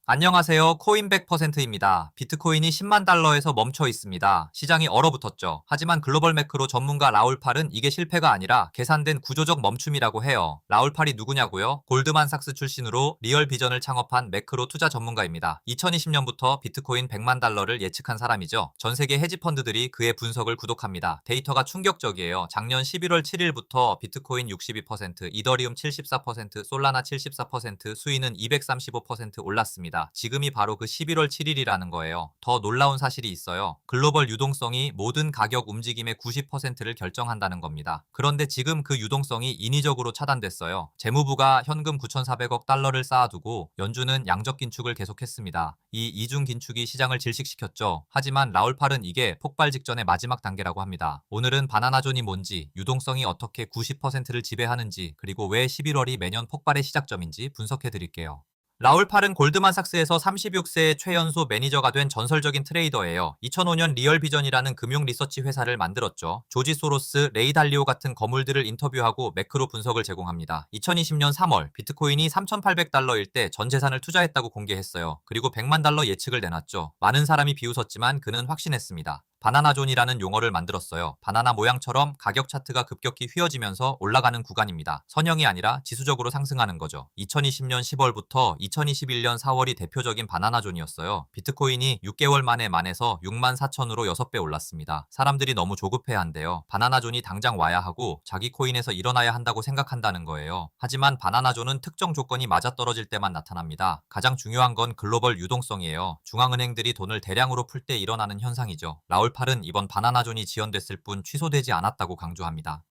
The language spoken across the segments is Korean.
안녕하세요. 코인 100%입니다. 비트코인이 10만 달러에서 멈춰 있습니다. 시장이 얼어붙었죠. 하지만 글로벌 매크로 전문가 라울 팔은 이게 실패가 아니라 계산된 구조적 멈춤이라고 해요. 라울 팔이 누구냐고요? 골드만삭스 출신으로 리얼 비전을 창업한 매크로 투자 전문가입니다. 2020년부터 비트코인 100만 달러를 예측한 사람이죠. 전 세계 헤지펀드들이 그의 분석을 구독합니다. 데이터가 충격적이에요. 작년 11월 7일부터 비트코인 62%, 이더리움 74%, 솔라나 74%, 수위는 235% 올랐습니다. 지금이 바로 그 11월 7일이라는 거예요. 더 놀라운 사실이 있어요. 글로벌 유동성이 모든 가격 움직임의 90%를 결정한다는 겁니다. 그런데 지금 그 유동성이 인위적으로 차단됐어요. 재무부가 현금 9,400억 달러를 쌓아두고 연준은 양적 긴축을 계속했습니다. 이 이중 긴축이 시장을 질식시켰죠. 하지만 라울팔은 이게 폭발 직전의 마지막 단계라고 합니다. 오늘은 바나나존이 뭔지, 유동성이 어떻게 90%를 지배하는지, 그리고 왜 11월이 매년 폭발의 시작점인지 분석해 드릴게요. 라울 팔은 골드만삭스에서 36세 최연소 매니저가 된 전설적인 트레이더예요. 2005년 리얼비전이라는 금융 리서치 회사를 만들었죠. 조지 소로스, 레이 달리오 같은 거물들을 인터뷰하고 매크로 분석을 제공합니다. 2020년 3월 비트코인이 3,800달러일 때 전 재산을 투자했다고 공개했어요. 그리고 100만 달러 예측을 내놨죠. 많은 사람이 비웃었지만 그는 확신했습니다. 바나나존이라는 용어를 만들었어요. 바나나 모양처럼 가격 차트가 급격히 휘어지면서 올라가는 구간입니다. 선형이 아니라 지수적으로 상승하는 거죠. 2020년 10월부터 2021년 4월이 대표적인 바나나존이었어요. 비트코인이 6개월 만에 만에서 6만 4천으로 6배 올랐습니다. 사람들이 너무 조급해한대요. 바나나존이 당장 와야 하고 자기 코인에서 일어나야 한다고 생각한다는 거예요. 하지만 바나나존은 특정 조건이 맞아떨어질 때만 나타납니다. 가장 중요한 건 글로벌 유동성이에요. 중앙은행들이 돈을 대량으로 풀 때 일어나는 현상이죠. 라울팔은 이번 바나나존이 지연됐을 뿐 취소되지 않았다고 강조합니다.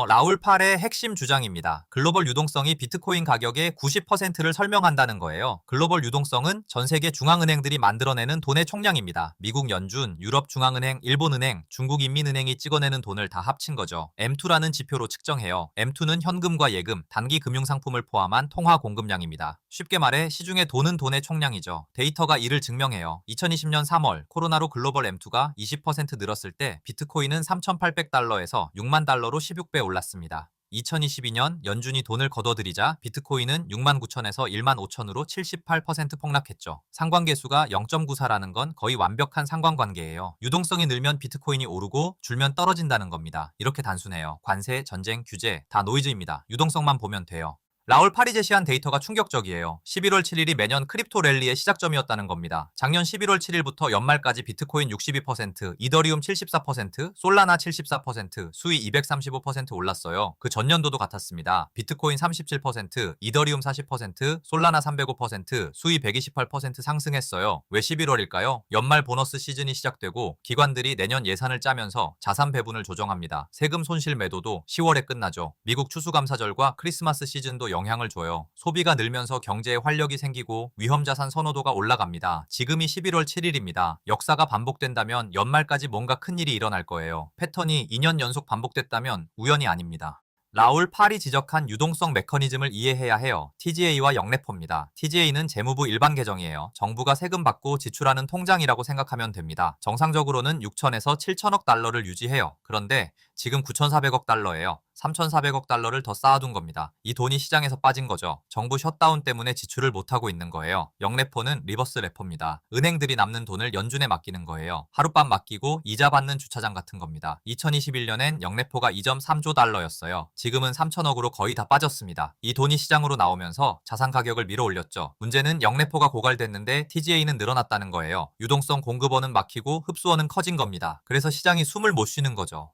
라울팔의 핵심 주장입니다. 글로벌 유동성이 비트코인 가격의 90%를 설명한다는 거예요. 글로벌 유동성은 전 세계 중앙은행들이 만들어내는 돈의 총량입니다. 미국 연준, 유럽 중앙은행, 일본은행, 중국 인민은행이 찍어내는 돈을 다 합친 거죠. M2라는 지표로 측정해요. M2는 현금과 예금, 단기 금융상품을 포함한 통화 공급량입니다. 쉽게 말해 시중에 돈은 돈의 총량이죠. 데이터가 이를 증명해요. 2020년 3월 코로나로 글로벌 M2가 20% 늘었을 때 비트코인은 3,800달러에서 6만 달러로 16배 올랐습니다. 2022년 연준이 돈을 걷어들이자 비트코인은 6만 9천에서 1만 5천으로 78% 폭락했죠. 상관계수가 0.94라는 건 거의 완벽한 상관관계예요. 유동성이 늘면 비트코인이 오르고 줄면 떨어진다는 겁니다. 이렇게 단순해요. 관세, 전쟁, 규제 다 노이즈입니다. 유동성만 보면 돼요. 라울 팔이 제시한 데이터가 충격적이에요. 11월 7일이 매년 크립토 랠리의 시작점이었다는 겁니다. 작년 11월 7일부터 연말까지 비트코인 62%, 이더리움 74%, 솔라나 74%, 수위 235% 올랐어요. 그 전년도도 같았습니다. 비트코인 37%, 이더리움 40%, 솔라나 305%, 수위 128% 상승했어요. 왜 11월일까요? 연말 보너스 시즌이 시작되고 기관들이 내년 예산을 짜면서 자산 배분을 조정합니다. 세금 손실 매도도 10월에 끝나죠. 미국 추수감사절과 크리스마스 시즌도 영향을 줘요. 소비가 늘면서 경제에 활력이 생기고 위험자산 선호도가 올라갑니다. 지금이 11월 7일입니다. 역사가 반복된다면 연말까지 뭔가 큰일이 일어날 거예요. 패턴이 2년 연속 반복됐다면 우연이 아닙니다. 라울 팔이 지적한 유동성 메커니즘을 이해해야 해요. TGA와 영래포입니다. TGA는 재무부 일반 계정이에요. 정부가 세금 받고 지출하는 통장이라고 생각하면 됩니다. 정상적으로는 6천에서 7천억 달러를 유지해요. 그런데 지금 9,400억 달러예요. 3,400억 달러를 더 쌓아둔 겁니다. 이 돈이 시장에서 빠진 거죠. 정부 셧다운 때문에 지출을 못하고 있는 거예요. 영래포는 리버스 레포입니다. 은행들이 남는 돈을 연준에 맡기는 거예요. 하룻밤 맡기고 이자 받는 주차장 같은 겁니다. 2021년엔 영래포가 2.3조 달러였어요. 지금은 3천억으로 거의 다 빠졌습니다. 이 돈이 시장으로 나오면서 자산 가격을 밀어올렸죠. 문제는 영래포가 고갈됐는데 TGA는 늘어났다는 거예요. 유동성 공급원은 막히고 흡수원은 커진 겁니다. 그래서 시장이 숨을 못 쉬는 거죠.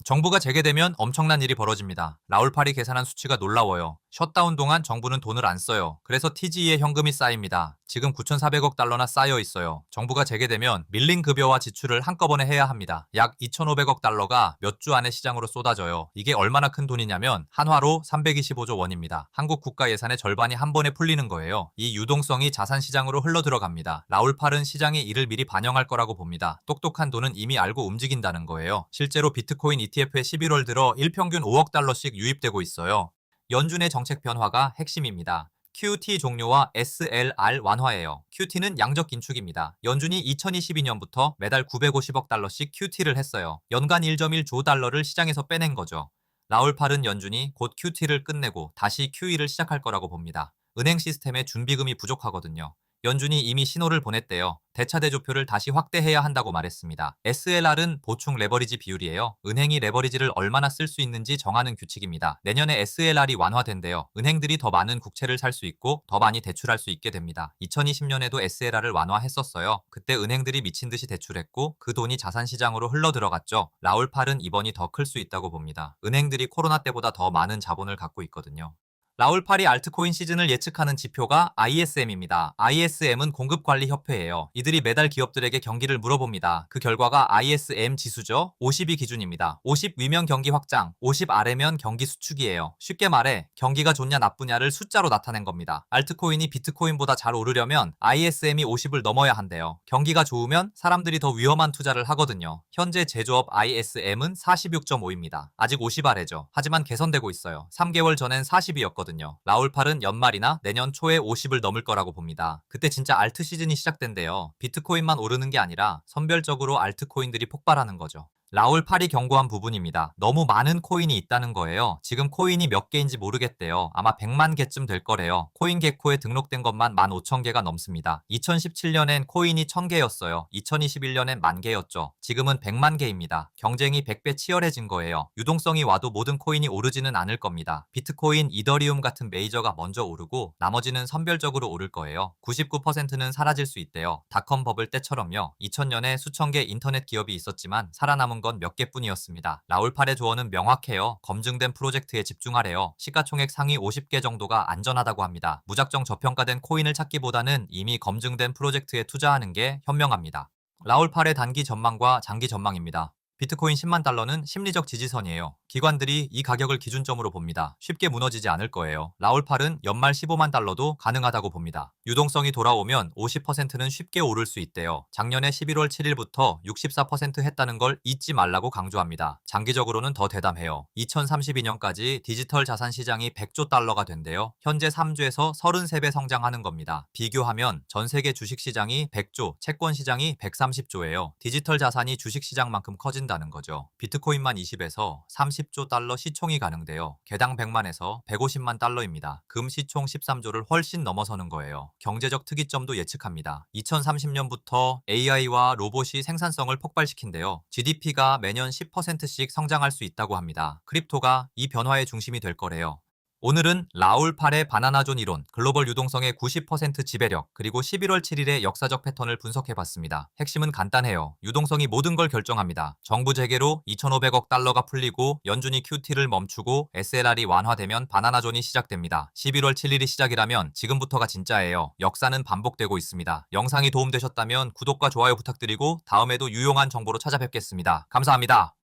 정부가 재개되면 엄청난 일이 벌어집니다. 라울팔이 계산한 수치가 놀라워요. 셧다운 동안 정부는 돈을 안 써요. 그래서 TGE에 현금이 쌓입니다. 지금 9,400억 달러나 쌓여 있어요. 정부가 재개되면 밀린 급여와 지출을 한꺼번에 해야 합니다. 약 2,500억 달러가 몇 주 안에 시장으로 쏟아져요. 이게 얼마나 큰 돈이냐면 한화로 325조 원입니다. 한국 국가 예산의 절반이 한 번에 풀리는 거예요. 이 유동성이 자산 시장으로 흘러 들어갑니다. 라울팔은 시장이 이를 미리 반영할 거라고 봅니다. 똑똑한 돈은 이미 알고 움직인다는 거예요. 실제로 비트코인 ETF에 11월 들어 일평균 5억 달러씩 유입되고 있어요. 연준의 정책 변화가 핵심입니다. QT 종료와 SLR 완화예요. QT는 양적 긴축입니다. 연준이 2022년부터 매달 950억 달러씩 QT를 했어요. 연간 1.1조 달러를 시장에서 빼낸 거죠. 라울팔은 연준이 곧 QT를 끝내고 다시 QE를 시작할 거라고 봅니다. 은행 시스템에 준비금이 부족하거든요. 연준이 이미 신호를 보냈대요. 대차대조표를 다시 확대해야 한다고 말했습니다. SLR은 보충 레버리지 비율이에요. 은행이 레버리지를 얼마나 쓸 수 있는지 정하는 규칙입니다. 내년에 SLR이 완화된대요. 은행들이 더 많은 국채를 살 수 있고 더 많이 대출할 수 있게 됩니다. 2020년에도 SLR을 완화했었어요. 그때 은행들이 미친 듯이 대출했고 그 돈이 자산시장으로 흘러들어갔죠. 라울 팔은 이번이 더 클 수 있다고 봅니다. 은행들이 코로나 때보다 더 많은 자본을 갖고 있거든요. 라울파리 알트코인 시즌을 예측하는 지표가 ISM입니다. ISM은 공급관리협회예요. 이들이 매달 기업들에게 경기를 물어봅니다. 그 결과가 ISM 지수죠. 50이 기준입니다. 50 위면 경기 확장, 50 아래면 경기 수축이에요. 쉽게 말해 경기가 좋냐 나쁘냐를 숫자로 나타낸 겁니다. 알트코인이 비트코인보다 잘 오르려면 ISM이 50을 넘어야 한대요. 경기가 좋으면 사람들이 더 위험한 투자를 하거든요. 현재 제조업 ISM은 46.5입니다. 아직 50 아래죠. 하지만 개선되고 있어요. 3개월 전엔 40이었거든요. 라울팔은 연말이나 내년 초에 50을 넘을 거라고 봅니다. 그때 진짜 알트 시즌이 시작된대요. 비트코인만 오르는 게 아니라 선별적으로 알트코인들이 폭발하는 거죠. 라울팔이 경고한 부분입니다. 너무 많은 코인이 있다는 거예요. 지금 코인이 몇 개인지 모르겠대요. 아마 100만 개쯤 될 거래요. 코인게코에 등록된 것만 15,000개가 넘습니다. 2017년엔 코인이 1000개였어요. 2021년엔 10,000개였죠. 지금은 100만 개입니다. 경쟁이 100배 치열해진 거예요. 유동성이 와도 모든 코인이 오르지는 않을 겁니다. 비트코인, 이더리움 같은 메이저가 먼저 오르고 나머지는 선별적으로 오를 거예요. 99%는 사라질 수 있대요. 닷컴 버블 때처럼요. 2000년에 수천 개 인터넷 기업이 있었지만 살아남은 건 몇 개뿐이었습니다. 라울팔의 조언은 명확해요. 검증된 프로젝트에 집중하래요. 시가총액 상위 50개 정도가 안전하다고 합니다. 무작정 저평가된 코인을 찾기보다는 이미 검증된 프로젝트에 투자하는 게 현명합니다. 라울팔의 단기 전망과 장기 전망입니다. 비트코인 10만 달러는 심리적 지지선이에요. 기관들이 이 가격을 기준점으로 봅니다. 쉽게 무너지지 않을 거예요. 라울팔은 연말 15만 달러도 가능하다고 봅니다. 유동성이 돌아오면 50%는 쉽게 오를 수 있대요. 작년에 11월 7일부터 64% 했다는 걸 잊지 말라고 강조합니다. 장기적으로는 더 대담해요. 2032년까지 디지털 자산 시장이 100조 달러가 된대요. 현재 3주에서 33배 성장하는 겁니다. 비교하면 전 세계 주식 시장이 100조, 채권 시장이 130조예요. 디지털 자산이 주식 시장만큼 커진다는 거죠. 비트코인만 20에서 30조 달러 시총이 가능돼요. 개당 100만에서 150만 달러입니다. 금 시총 13조를 훨씬 넘어서는 거예요. 경제적 특이점도 예측합니다. 2030년부터 AI와 로봇이 생산성을 폭발시킨대요. GDP가 매년 10%씩 성장할 수 있다고 합니다. 크립토가 이 변화의 중심이 될 거래요. 오늘은 라울팔의 바나나존 이론, 글로벌 유동성의 90% 지배력, 그리고 11월 7일의 역사적 패턴을 분석해봤습니다. 핵심은 간단해요. 유동성이 모든 걸 결정합니다. 정부 재개로 2,500억 달러가 풀리고 연준이 QT를 멈추고 SLR이 완화되면 바나나존이 시작됩니다. 11월 7일이 시작이라면 지금부터가 진짜예요. 역사는 반복되고 있습니다. 영상이 도움되셨다면 구독과 좋아요 부탁드리고 다음에도 유용한 정보로 찾아뵙겠습니다. 감사합니다.